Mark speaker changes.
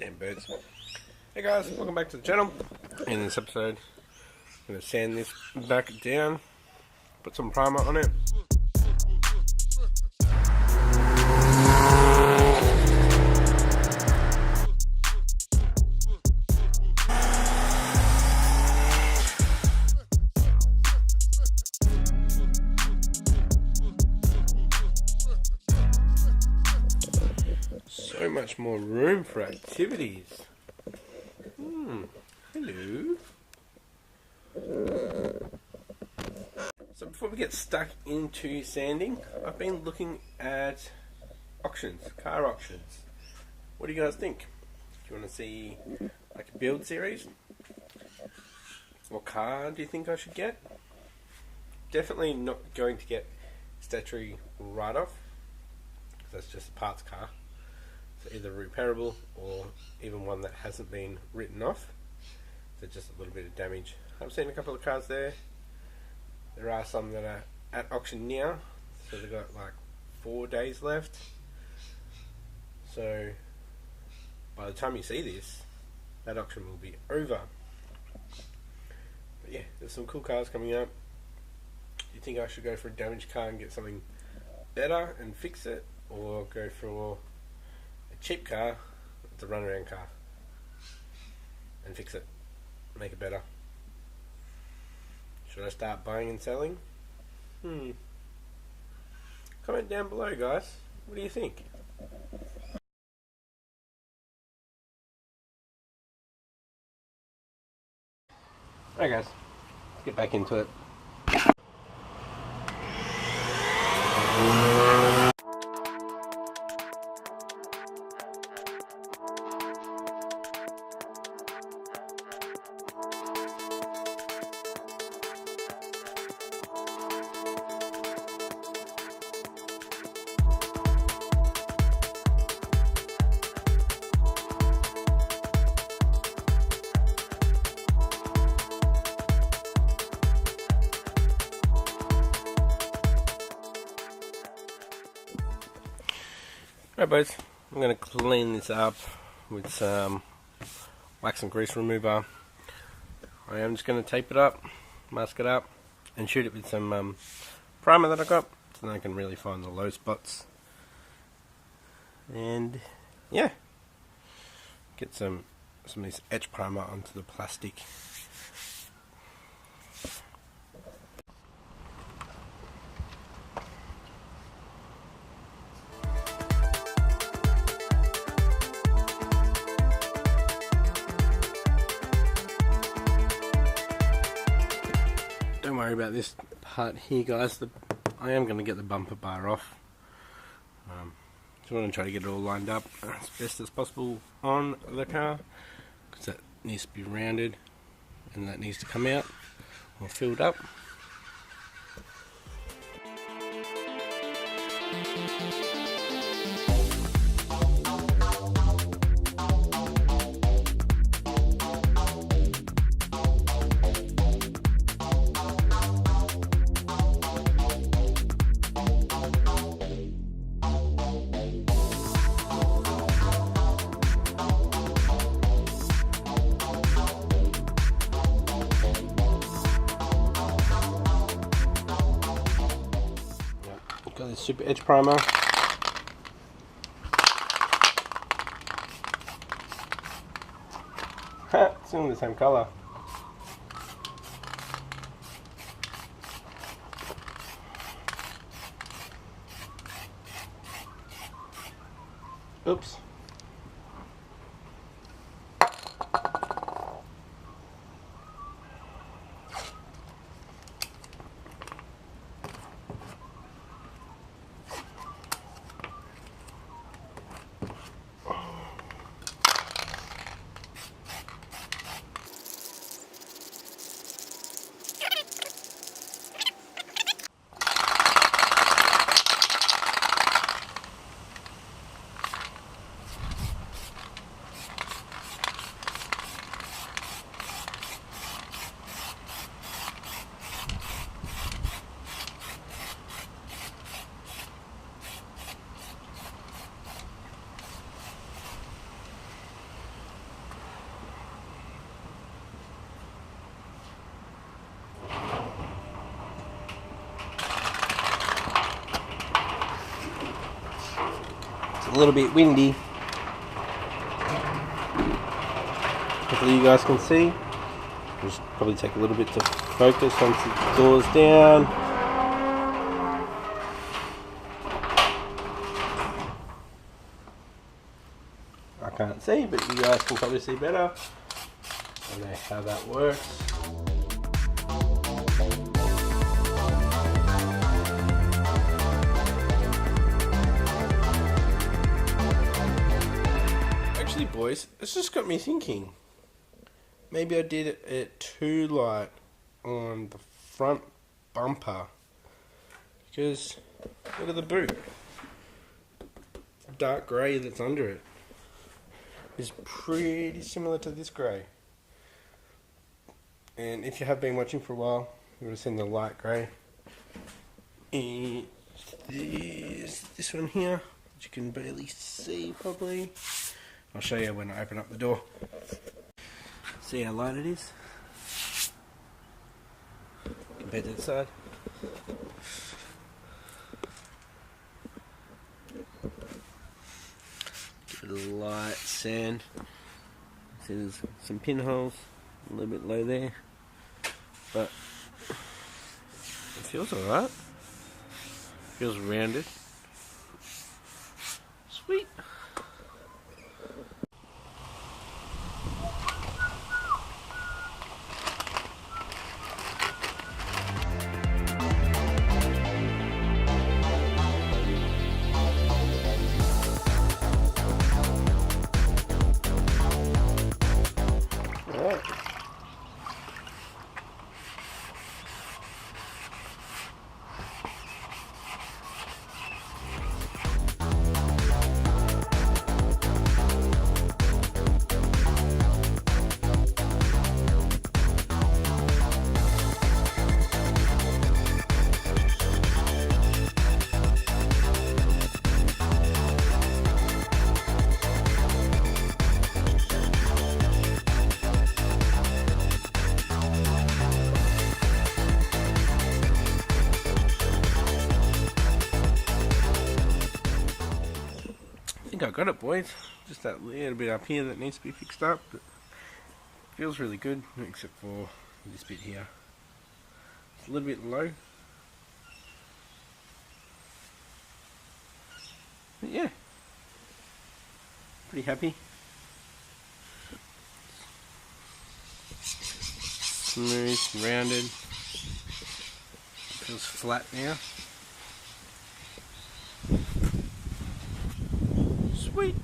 Speaker 1: Damn birds. Hey guys, welcome back to the channel. In this episode, I'm going to sand this back down, put some primer on it. So much more room for activities. Hello. So before we get stuck into sanding, I've been looking at auctions, car auctions. What do you guys think? Do you want to see like a build series? What car do you think I should get? Definitely not going to get statutory write-off, because that's just a parts car. So either repairable or even one that hasn't been written off. So just a little bit of damage. I've seen a couple of cars there. There are some that are at auction now, so they've got like 4 days left. So by the time you see this, that auction will be over. But yeah, there's some cool cars coming up. Do you think I should go for a damaged car and get something better and fix it, or go for a cheap car, it's a runaround car, and fix it, make it better? Should I start buying and selling? Comment down below, guys. What do you think? Alright guys, let's get back into it. Alright boys, I'm going to clean this up with some wax and grease remover. I am just going to tape it up, mask it up, and shoot it with some primer that I got, so then I can really find the low spots. And yeah, get some of this etch primer onto the plastic. Don't worry about this part here, guys. I am going to get the bumper bar off. So I'm going to try to get it all lined up as best as possible on the car, because that needs to be rounded and that needs to come out or filled up. Got this super edge primer. It's in the same colour. Oops. a little bit windy. Hopefully you guys can see. Just probably take a little bit to focus once the door's down. I can't see, but you guys can probably see better. I don't know how that works. Actually, boys, it's just got me thinking. Maybe I did it too light on the front bumper. Because look at the boot. Dark grey that's under it is pretty similar to this grey. And if you have been watching for a while, you would have seen the light grey. And this one here, which you can barely see probably. I'll show you when I open up the door. See how light it is compared to the side. Give it a light sand. See, there's some pinholes, a little bit low there, but it feels alright. Feels rounded. Sweet. I got it, boys. Just that little bit up here that needs to be fixed up, but it feels really good, except for this bit here. It's a little bit low, but yeah, pretty happy. Smooth, rounded. Feels flat now. Sweet.